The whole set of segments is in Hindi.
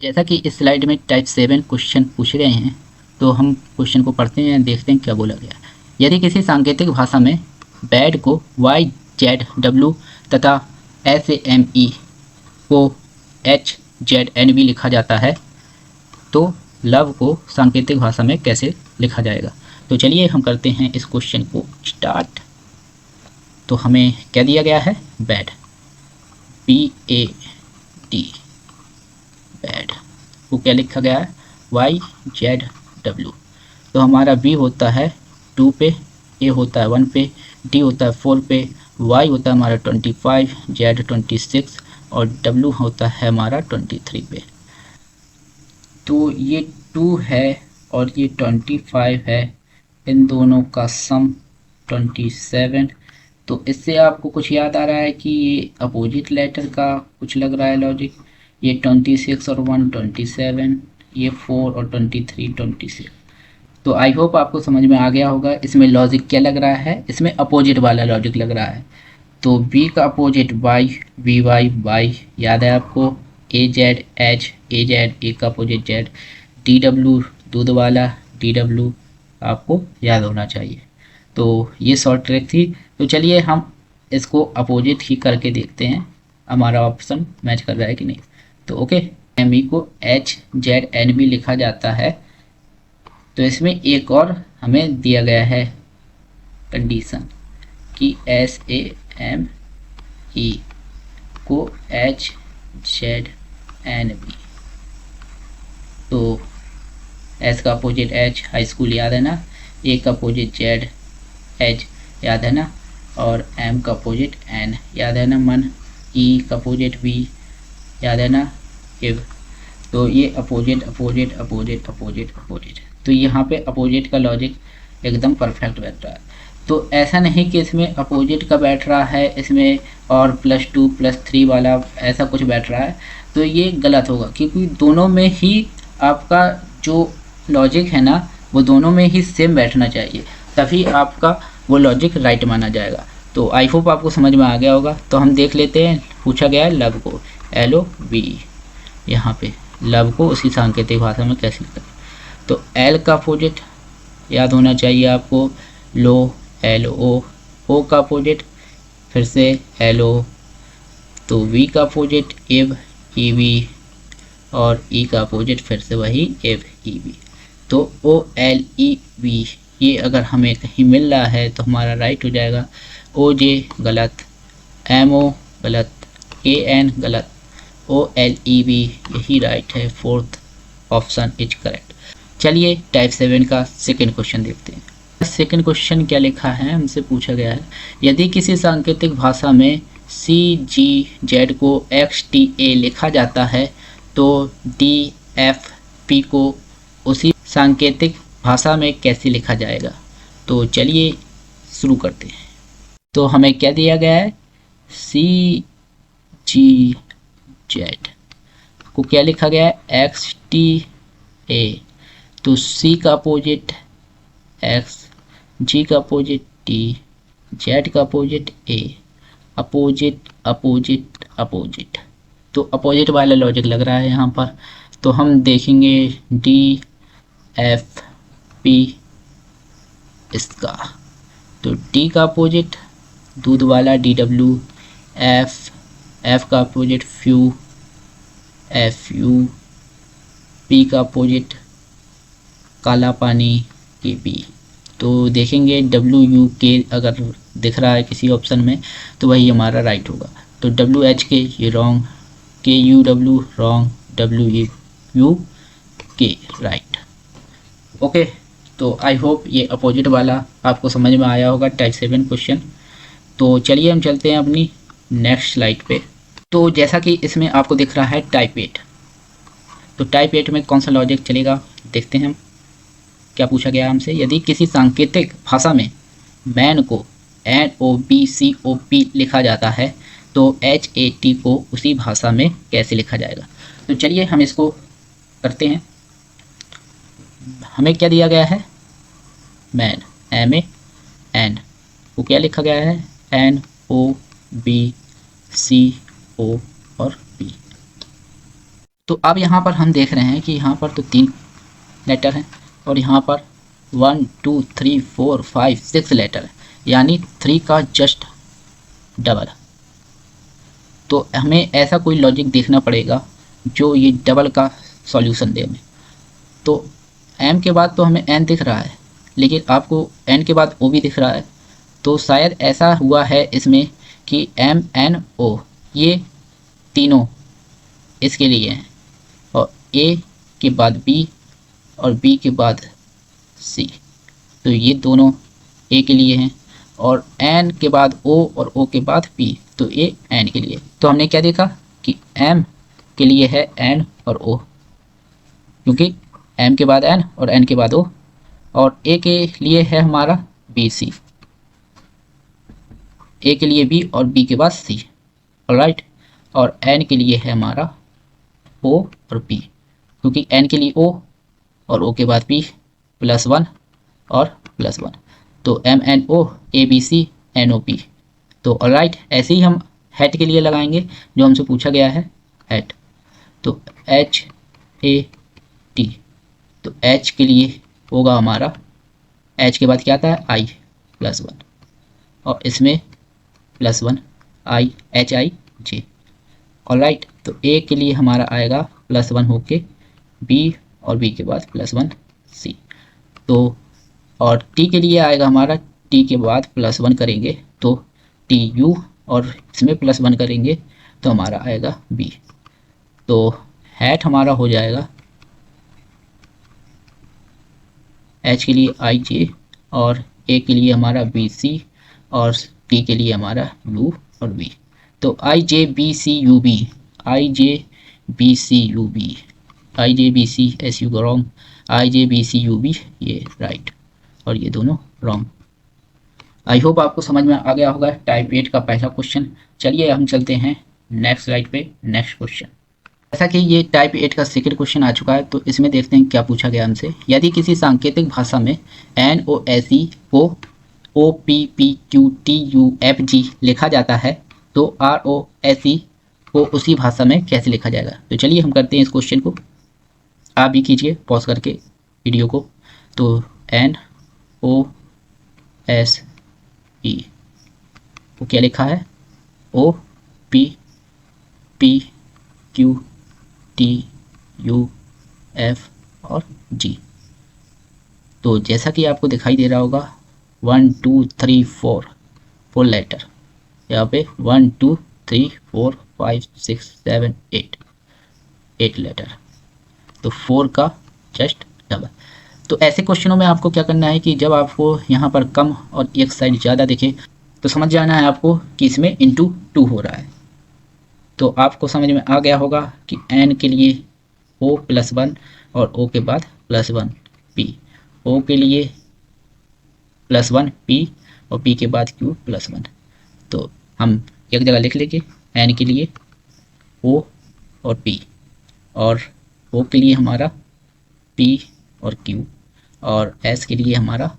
जैसा कि इस स्लाइड में टाइप 7 क्वेश्चन पूछ रहे हैं, तो हम क्वेश्चन को पढ़ते हैं, देखते हैं क्या बोला गया। यदि किसी सांकेतिक भाषा में बैड को वाई जेड डब्ल्यू तथा एस ए एम ई को एच जेड एन बी लिखा जाता है, तो लव को सांकेतिक भाषा में कैसे लिखा जाएगा। तो चलिए हम करते हैं इस क्वेश्चन को स्टार्ट। तो हमें क्या दिया गया है, bad, B A D, bad को क्या लिखा गया है, वाई जेड डब्ल्यू। तो हमारा बी होता है 2 पे, ए होता है 1 पे, डी होता है 4 पे, वाई होता है हमारा 25, जेड 26 और डब्ल्यू होता है हमारा 23 पे। तो ये 2 है और ये 25 है, इन दोनों का सम 27। तो इससे आपको कुछ याद आ रहा है कि ये अपोजिट लेटर का कुछ लग रहा है लॉजिक। ये 26 और 1 27, ये 4 और 23 26। तो आई होप आपको समझ में आ गया होगा इसमें लॉजिक क्या लग रहा है, इसमें अपोजिट वाला लॉजिक लग रहा है। तो बी का opposite Y, V Y Y याद है आपको, A Z H, A Z, A का अपोजिट जेड, डी डब्ल्यू दूध वाला, डी डब्ल्यू आपको याद होना चाहिए। तो ये शॉर्ट ट्रिक थी। तो चलिए हम इसको अपोजिट ही करके देखते हैं हमारा ऑप्शन मैच कर रहा है कि नहीं। तो ओके, एम ई को एच जेड एन बी लिखा जाता है। तो इसमें एक और हमें दिया गया है कंडीशन कि एस ए एम ई को एच जेड एन बी। तो एस का अपोजिट एच, हाई स्कूल याद है ना, ए का अपोजिट जेड एच याद है ना, और एम का अपोजिट एन याद है ना, मन, ई का अपोजिट वी याद है ना, इव। तो ये opposite opposite opposite opposite opposite, तो यहाँ पे अपोजिट का लॉजिक एकदम परफेक्ट बैठ रहा है। तो ऐसा नहीं कि इसमें अपोजिट का बैठ रहा है इसमें और +2 +3 वाला ऐसा कुछ बैठ रहा है, तो ये गलत होगा, क्योंकि दोनों में ही आपका जो लॉजिक है ना वो दोनों में ही सेम बैठना चाहिए, तभी आपका वो लॉजिक राइट माना जाएगा। तो आई होप आपको समझ में आ गया होगा। तो हम देख लेते हैं, पूछा गया है लव को, एल ओ वी, यहाँ पे लव को उसी सांकेतिक भाषा में कैसे लिखा। तो एल का अपोजिट याद होना चाहिए आपको, लो, एल ओ का अपोजिट फिर से एल ओ, तो वी का अपोजिट इव, ई वी, और ई का अपोजिट फिर से वही इव, ई वी। तो ओ एल ई वी ये अगर हमें कहीं मिल रहा है तो हमारा राइट हो जाएगा। ओ जे गलत, एम ओ गलत, ए एन गलत, ओ एल ई वी यही राइट है, फोर्थ ऑप्शन इज करेक्ट। चलिए टाइप 7 का सेकेंड क्वेश्चन देखते हैं। सेकेंड क्वेश्चन क्या लिखा है, हमसे पूछा गया है, यदि किसी सांकेतिक भाषा में सी जी जेड को एक्स टी ए लिखा जाता है, तो डी एफ पी को उसी सांकेतिक भाषा में कैसे लिखा जाएगा। तो चलिए शुरू करते हैं। तो हमें क्या दिया गया है, सी जी जेड को क्या लिखा गया है, एक्स टी ए। तो सी का अपोजिट एक्स, जी का अपोजिट टी, जेड का अपोजिट ए, अपोजिट अपोजिट अपोजिट। तो अपोजिट वाला लॉजिक लग रहा है यहाँ पर। तो हम देखेंगे डी एफ पी इसका, तो डी का अपोजिट दूध वाला डी डब्ल्यू, एफ का opposite few, F you, P का अपोजिट काला पानी के पी। तो देखेंगे डब्ल्यू यू के अगर दिख रहा है किसी ऑप्शन में तो वही हमारा राइट होगा। तो डब्ल्यू एच के ये रॉन्ग, के U W wrong, W you के राइट। ओके, तो आई होप ये अपोजिट वाला आपको समझ में आया होगा टाइप 7 क्वेश्चन। तो चलिए हम चलते हैं अपनी नेक्स्ट स्लाइड पे। तो जैसा कि इसमें आपको दिख रहा है टाइप 8, तो टाइप 8 में कौन सा लॉजिक चलेगा देखते हैं हम। क्या पूछा गया हमसे, यदि किसी सांकेतिक भाषा में मैन को N O B C O P लिखा जाता है, तो एच ए टी को उसी भाषा में कैसे लिखा जाएगा। तो चलिए हम इसको करते हैं। हमें क्या दिया गया है, मैन, एम ए एन को क्या लिखा गया है, एन ओ बी सी ओ और पी। तो अब यहाँ पर हम देख रहे हैं कि यहाँ पर तो 3 लेटर हैं और यहाँ पर 1 2 3 4 5 6 लेटर है, यानी 3 का जस्ट डबल। तो हमें ऐसा कोई लॉजिक देखना पड़ेगा जो ये डबल का सॉल्यूशन दे हमें। तो m के बाद तो हमें n दिख रहा है, लेकिन आपको n के बाद o भी दिख रहा है, तो शायद ऐसा हुआ है इसमें कि m n o ये तीनों इसके लिए हैं, और a के बाद b और b के बाद c, तो ये दोनों a के लिए हैं, और n के बाद o और o के बाद p, तो ये n के लिए। तो हमने क्या देखा कि m के लिए है n और o, क्योंकि m के बाद n और n के बाद o, और a के लिए है हमारा bc, a के लिए b और b के बाद c, ऑलराइट। और n के लिए है हमारा o और p, क्योंकि n के लिए o और o के बाद p +1 और +1, तो m n o a b c n o p। तो ऑलराइट, ऐसे ही हम हैट के लिए लगाएंगे जो हमसे पूछा गया है हैट। तो h a t, तो h के लिए होगा हमारा, h के बाद क्या आता है i +1, और इसमें +1 i h i j, alright. तो a के लिए हमारा आएगा +1 होके b और b के बाद +1 c। तो और t के लिए आएगा हमारा, t के बाद +1 करेंगे तो t u, और इसमें +1 करेंगे तो हमारा आएगा b। तो हैट हमारा हो जाएगा h के लिए i j, और a के लिए हमारा b c, और t के लिए हमारा u और v। तो i j b c u b, i j b c u b, i j b c s u wrong, i j b c u b ये राइट, और ये दोनों रॉन्ग। आई होप आपको समझ में आ गया होगा टाइप 8 का पहला क्वेश्चन। चलिए हम चलते हैं नेक्स्ट स्लाइड पे, नेक्स्ट क्वेश्चन। जैसा कि ये टाइप 8 का सेकंड क्वेश्चन आ चुका है, तो इसमें देखते हैं क्या पूछा गया हमसे। यदि किसी सांकेतिक भाषा में एन ओ एस ई को O P P Q T U F G लिखा जाता है, तो आर ओ एस ई को उसी भाषा में कैसे लिखा जाएगा। तो चलिए हम करते हैं इस क्वेश्चन को, आप भी कीजिए पॉज करके वीडियो को। तो एन ओ एस ई को क्या लिखा है, O P P Q T U F और जी। तो जैसा कि आपको दिखाई दे रहा होगा 1 2 3 4 लेटर, यहाँ पे 1 2 3 4 5 6 7 8 लेटर, तो 4 का जस्ट डबल। तो ऐसे क्वेश्चनों में आपको क्या करना है कि जब आपको यहाँ पर कम और एक साइड ज़्यादा दिखे तो समझ जाना है आपको कि इसमें इंटू 2 हो रहा है। तो आपको समझ में आ गया होगा कि n के लिए o +1 और o के बाद +1 p, o के लिए +1 p और p के बाद q +1। तो हम एक जगह लिख लेंगे n के लिए o और p, और o के लिए हमारा p और q, और s के लिए हमारा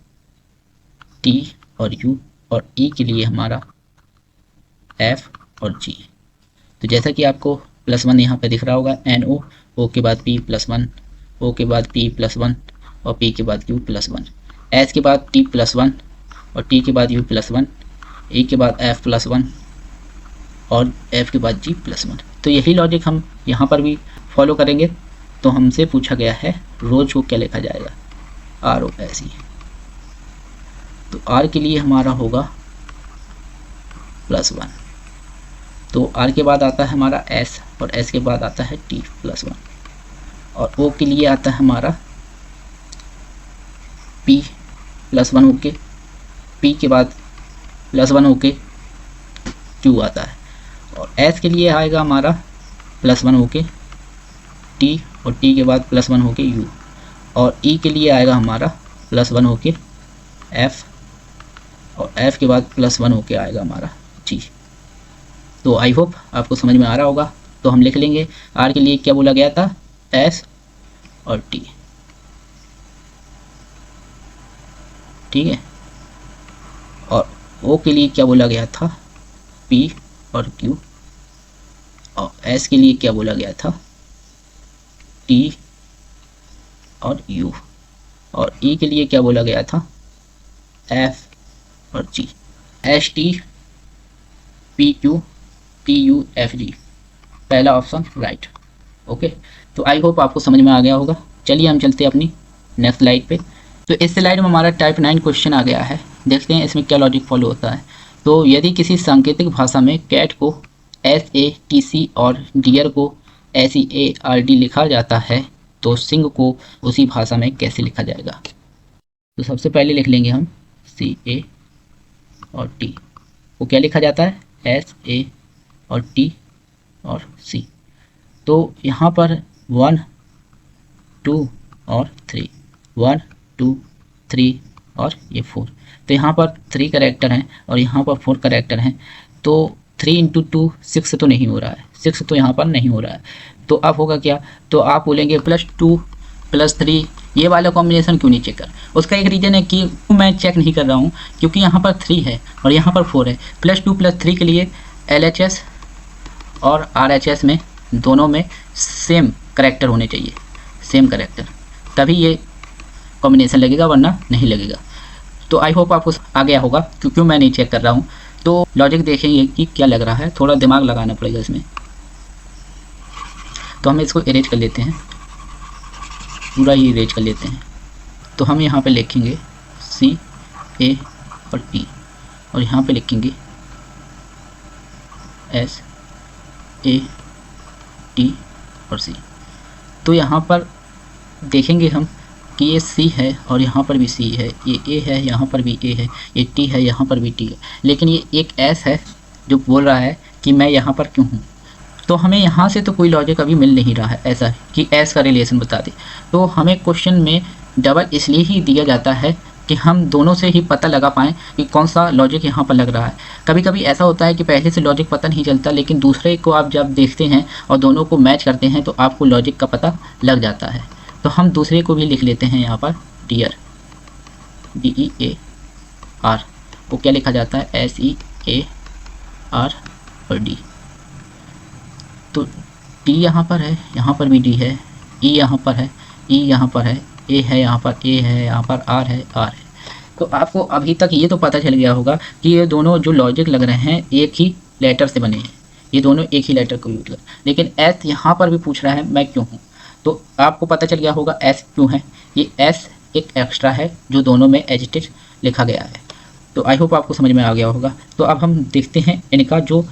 t और u, और e के लिए हमारा f और g। तो जैसा कि आपको +1 यहाँ पे दिख रहा होगा एन ओ, ओ के बाद p +1, ओ के बाद p +1 और p के बाद q +1, s के बाद t +1 और t के बाद u +1, e के बाद f +1 और f के बाद g +1। तो यही लॉजिक हम यहाँ पर भी फॉलो करेंगे। तो हमसे पूछा गया है रोज को क्या लिखा जाएगा, आर ओ एस ई। तो r के लिए हमारा होगा +1, तो r के बाद आता है हमारा s, और s के बाद आता है t +1, और o के लिए आता है हमारा p +1 होके, p के बाद +1 होके q आता है, और s के लिए आएगा हमारा +1 होके t, और t के बाद +1 होके u, और e के लिए आएगा हमारा +1 होके f, और f के बाद +1 होके आएगा हमारा g। तो आई होप आपको समझ में आ रहा होगा। तो हम लिख लेंगे r के लिए क्या बोला गया था, s और t, ठीक है, और o के लिए क्या बोला गया था, p और q, और s के लिए क्या बोला गया था, टी और यू, और ई के लिए क्या बोला गया था, एफ और G, S T P Q T U F G, पहला ऑप्शन राइट। ओके, तो आई होप आपको समझ में आ गया होगा। चलिए हम चलते हैं अपनी नेक्स्ट स्लाइड पे। तो इस स्लाइड में हमारा टाइप 9 क्वेश्चन आ गया है, देखते हैं इसमें क्या लॉजिक फॉलो होता है। तो यदि किसी सांकेतिक भाषा में कैट को SATC और डियर को SEARD लिखा जाता है तो सिंह को उसी भाषा में कैसे लिखा जाएगा। तो सबसे पहले लिख लेंगे हम CA और T को क्या लिखा जाता है, SA और T और C। तो यहाँ पर 1 2 और 3, 1 2 3 और ये 4, तो यहाँ पर 3 कैरेक्टर हैं और यहाँ पर 4 कैरेक्टर हैं। तो 3 इंटू 2 6 तो नहीं हो रहा है, 6 तो यहाँ पर नहीं हो रहा है। तो अब होगा क्या, तो आप बोलेंगे +2 +3, ये वाला कॉम्बिनेशन क्यों नहीं चेक कर। उसका एक रीज़न है कि मैं चेक नहीं कर रहा हूँ क्योंकि यहाँ पर 3 है और यहाँ पर 4 है। +2 +3 के लिए LHS और RHS में दोनों में सेम करेक्टर होने चाहिए, सेम करेक्टर, तभी ये कॉम्बिनेशन लगेगा, वरना नहीं लगेगा। तो आई होप आपको आ गया होगा, क्योंकि मैं नहीं चेक कर रहा हूँ। तो लॉजिक देखेंगे कि क्या लग रहा है, थोड़ा दिमाग लगाना पड़ेगा इसमें। तो हम इसको इरेज कर लेते हैं, पूरा ही इरेज कर लेते हैं। तो हम यहाँ पे लिखेंगे CA और T और यहाँ पे लिखेंगे SAT और C। तो यहाँ पर देखेंगे हम कि ये C है और यहाँ पर भी C है, ये A है, यहाँ पर भी A है, ये T है, यहाँ पर भी T है, लेकिन ये एक S है जो बोल रहा है कि मैं यहाँ पर क्यों हूँ। तो हमें यहाँ से तो कोई लॉजिक अभी मिल नहीं रहा है ऐसा कि S का रिलेशन बता दे। तो हमें क्वेश्चन में डबल इसलिए ही दिया जाता है कि हम दोनों से ही पता लगा पाएँ कि कौन सा लॉजिक यहाँ पर लग रहा है। कभी कभी ऐसा होता है कि पहले से लॉजिक पता नहीं चलता, लेकिन दूसरे को आप जब देखते हैं और दोनों को मैच करते हैं तो आपको लॉजिक का पता लग जाता है। तो हम दूसरे को भी लिख लेते हैं यहाँ पर, डियर, DEAR को क्या लिखा जाता है, SEAR और D। तो D यहाँ पर है, यहाँ पर भी D है, E यहाँ पर है, E यहाँ पर है, A है, यहाँ पर A है, यहाँ पर R है, R है। तो आपको अभी तक ये तो पता चल गया होगा कि ये दोनों जो लॉजिक लग रहे हैं एक ही लेटर से बने हैं, ये दोनों एक ही लेटर को यूज कर। लेकिन S यहाँ पर भी पूछ रहा है मैं क्यों हूँ, तो आपको पता चल गया होगा S क्यों है। ये S एक एक्स्ट्रा है जो दोनों में एज इट इज लिखा गया है। तो आई होप आपको समझ में आ गया होगा। तो अब हम देखते हैं इनका जो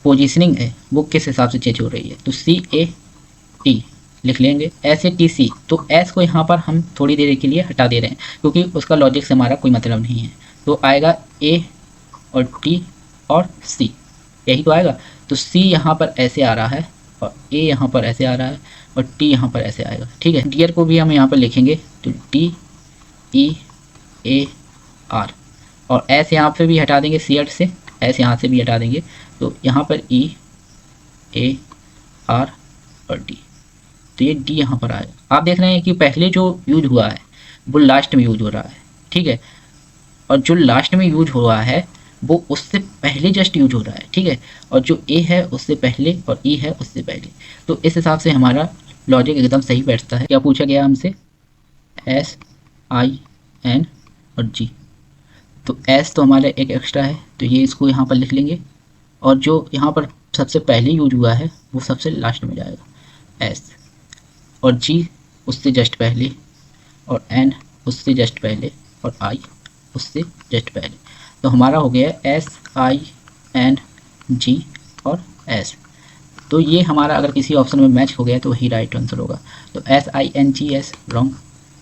पोजीशनिंग है वो किस हिसाब से चेंज हो रही है। तो CAT लिख लेंगे, SATC। तो S को यहाँ पर हम थोड़ी देर के लिए हटा दे रहे हैं क्योंकि उसका लॉजिक से हमारा कोई मतलब नहीं है। तो आएगा A और T और C, यही तो आएगा। तो C यहाँ पर ऐसे आ रहा है और A यहाँ पर ऐसे आ रहा है और T यहाँ पर ऐसे आएगा, ठीक है। डियर को भी हम यहाँ पर लिखेंगे तो DEAR और S यहाँ पे भी हटा देंगे, C से S यहाँ से भी हटा देंगे, तो यहाँ पर EAR और D। तो ये D यहाँ पर आएगा। आप देख रहे हैं कि पहले जो यूज हुआ है वो लास्ट में यूज हो रहा है, ठीक है, और जो लास्ट में यूज हो रहा है वो उससे पहले जस्ट यूज हो रहा है, ठीक है, और जो A है उससे पहले और E है उससे पहले। तो इस हिसाब से हमारा लॉजिक एकदम सही बैठता है। क्या पूछा गया हमसे, SIN और G। तो S तो हमारा एक एक्स्ट्रा है तो ये इसको यहाँ पर लिख लेंगे, और जो यहाँ पर सबसे पहले यूज हुआ है वो सबसे लास्ट में जाएगा S, और G उससे जस्ट पहले, और N उससे जस्ट पहले, और I उससे जस्ट पहले। तो हमारा हो गया SIN G और S। तो ये हमारा अगर किसी ऑप्शन में मैच हो गया तो वही राइट आंसर होगा। तो SINGS रॉन्ग,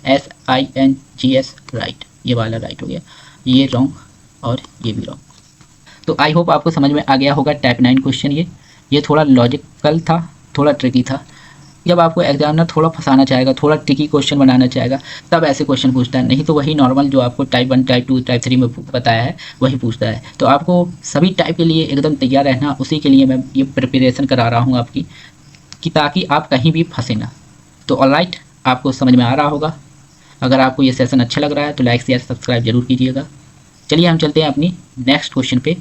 SINGS राइट, ये वाला राइट हो गया, ये रॉन्ग और ये भी रॉन्ग। तो आई होप आपको समझ में आ गया होगा टाइप 9 क्वेश्चन। ये थोड़ा लॉजिकल था, थोड़ा ट्रिकी था। जब आपको एग्जामिनर थोड़ा फंसाना चाहेगा, थोड़ा ट्रिकी क्वेश्चन बनाना चाहेगा, तब ऐसे क्वेश्चन पूछता है, नहीं तो वही नॉर्मल जो आपको टाइप 1 टाइप 2 टाइप 3 में बताया है वही पूछता है। तो आपको सभी टाइप के लिए एकदम तैयार रहना, उसी के लिए मैं ये प्रिपरेशन करा रहा हूँ आपकी, कि ताकि आप कहीं भी फंसे ना। तो ऑलराइट, आपको समझ में आ रहा होगा। अगर आपको ये सेशन अच्छा लग रहा है तो लाइक शेयर सब्सक्राइब जरूर कीजिएगा। चलिए हम चलते हैं अपनी नेक्स्ट क्वेश्चन पे।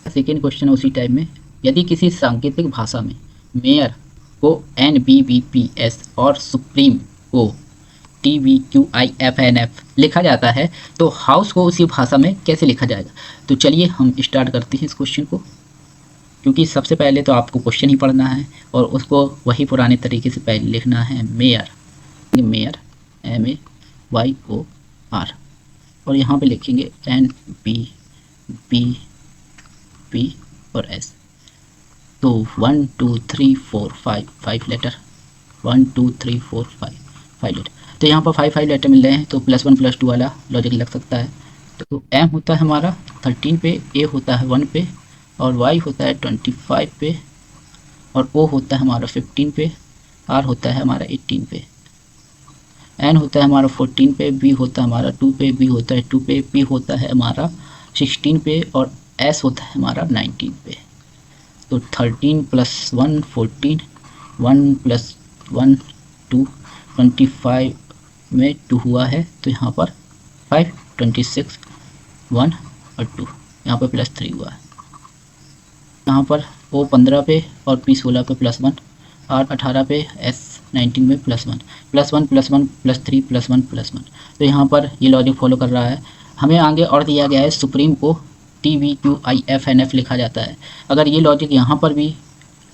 सेकेंड क्वेश्चन उसी टाइप में, यदि किसी सांकेतिक भाषा में मेयर को NBBPS और सुप्रीम को TVQIFNF लिखा जाता है, तो हाउस को उसी भाषा में कैसे लिखा जाएगा। तो चलिए हम स्टार्ट करते हैं इस क्वेश्चन को, क्योंकि सबसे पहले तो आपको क्वेश्चन ही पढ़ना है और उसको वही पुराने तरीके से पहले लिखना है। मेयर, मेयर MAYOR, और यहाँ पे लिखेंगे NBBP और S। तो 1 2 3 4 5 लेटर, 1 2 3 4 5 लेटर। तो यहाँ पर 5 लेटर मिल रहे हैं, तो +1 +2 वाला लॉजिक लग सकता है। तो M होता है हमारा 13 पे, A होता है 1 पे, और Y होता है 25 पे, और O होता है हमारा 15 पे, R होता है हमारा 18 पे, N होता है हमारा 14 पे, B होता है हमारा 2 पे, B होता है 2 पे, P होता है हमारा 16 पे, और S होता है हमारा 19 पे। तो 13 + 1 14, 1 + 1 2, 25 में 2 हुआ है, तो यहाँ पर 5 26 1 और 2, यहाँ पर +3 हुआ है। यहाँ पर O 15 पे और P 16 पे +1, R 18 पे, S 19 में +1 +1 +1 +3 +1 +1। तो यहाँ पर ये लॉजिक फॉलो कर रहा है। हमें आगे और दिया गया है सुप्रीम को TVQIFNF लिखा जाता है। अगर ये लॉजिक यहाँ पर भी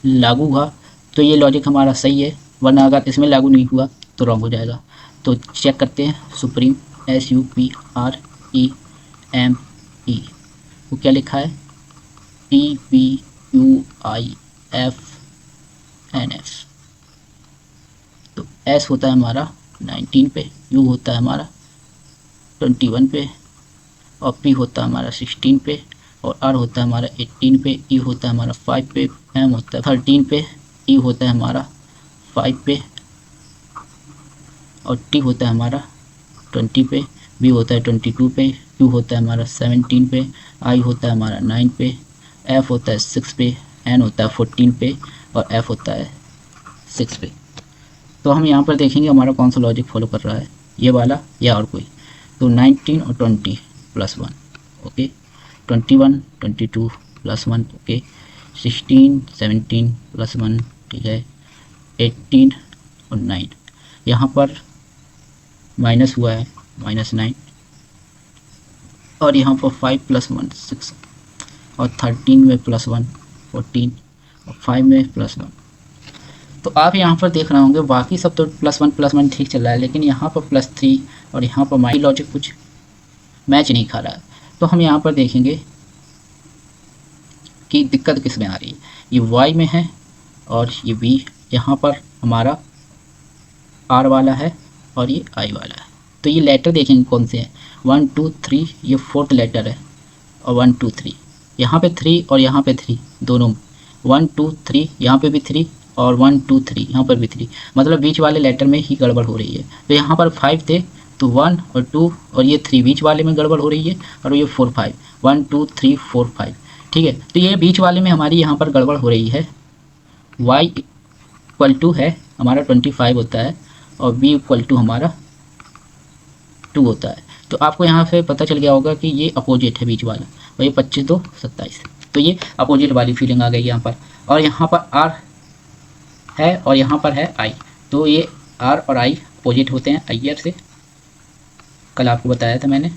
लागू हुआ तो ये लॉजिक हमारा सही है, वरना अगर इसमें लागू नहीं हुआ तो रॉन्ग हो जाएगा। तो चेक करते हैं। सुप्रीम SUPREME वो क्या लिखा है, TVQIFNF। तो S होता है हमारा 19 पे, U होता है हमारा 21 पे, और P होता है हमारा 16 पे, और R होता है हमारा 18 पे, E होता है हमारा 5 पे, M होता है 13 पे, E होता है हमारा 5 पे, और T होता है हमारा 20 पे, B होता है 22 पे, Q होता है हमारा 17 पे, I होता है हमारा 9 पे, F होता है 6 पे, N होता है 14 पे, और F होता है 6 पे। तो हम यहाँ पर देखेंगे हमारा कौन सा लॉजिक फॉलो कर रहा है, ये वाला या और कोई। तो 19 और 20 +1 ओके, 21 22 +1 ओके, 16 17 +1 ठीक है, 18 और 9, यहाँ पर माइनस हुआ है -9, और यहाँ पर 5 + 1 6, और 13 में +1 14, और 5 में +1। तो आप यहाँ पर देख रहे होंगे बाकी सब तो +1 ठीक चल रहा है, लेकिन यहाँ पर +3 और यहाँ पर माई लॉजिक कुछ मैच नहीं खा रहा है। तो हम यहाँ पर देखेंगे कि दिक्कत किस में आ रही है। ये Y में है और ये B, यहाँ पर हमारा R वाला है और ये I वाला है। तो ये लेटर देखेंगे कौन से हैं, 1 2 3, ये 4th लेटर है, और 1 2 3, यहाँ पे 3 और यहाँ पे 3 दोनों, 1 2 3 यहाँ पे भी 3 और 1 2 3 यहाँ पर भी 3, मतलब बीच वाले लेटर में ही गड़बड़ हो रही है। तो यहाँ पर 5 थे, तो 1 और 2 और ये 3 बीच वाले में गड़बड़ हो रही है, और ये 4 5 1 2 3 4 5 ठीक है। तो ये बीच वाले में हमारी यहाँ पर गड़बड़ हो रही है। Y = है हमारा 25 होता है, और B = हमारा 2 होता है। तो आपको यहाँ से पता चल गया होगा कि ये अपोजिट है बीच वाला, और ये 25 2 27, तो ये अपोजिट वाली फीलिंग आ गई यहाँ पर। और यहाँ पर R है और यहाँ पर है I, तो ये R और I अपोजिट होते हैं ईयर से, कल आपको बताया था मैंने।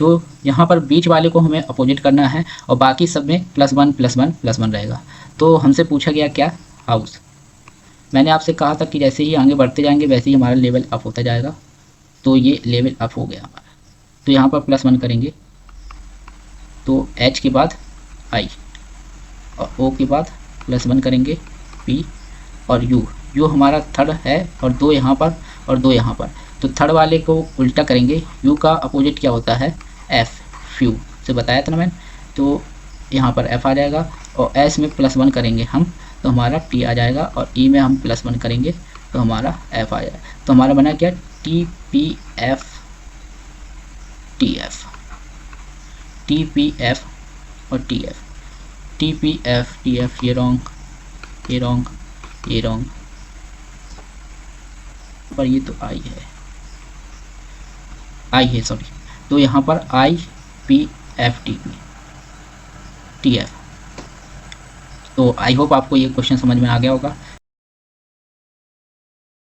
तो यहाँ पर बीच वाले को हमें अपोजिट करना है, और बाकी सब में +1 +1 +1 रहेगा। तो हमसे पूछा गया क्या, हाउस। मैंने आपसे कहा था कि जैसे ही आगे बढ़ते जाएंगे वैसे ही हमारा लेवल अप होता जाएगा। तो ये लेवल अप हो गया हमारा। तो यहाँ पर +1 करेंगे, तो H के बाद I, और O के बाद +1 करेंगे P, और U हमारा थर्ड है, और 2 यहाँ पर और 2 यहाँ पर। तो थर्ड वाले को उल्टा करेंगे, U का अपोजिट क्या होता है, F, फ्यू से बताया था ना मैंने। तो यहाँ पर F आ जाएगा, और S में +1 करेंगे हम तो हमारा T आ जाएगा, और E में हम +1 करेंगे तो हमारा F आ जाएगा। तो हमारा बना क्या, TPF TF, TPF और TF, TPF TF, ये रॉन्ग ये रॉन्ग ये रॉन्ग, पर ये तो I है, I है सॉरी। तो यहाँ पर IPF TF, तो आई होप आपको ये क्वेश्चन समझ में आ गया होगा।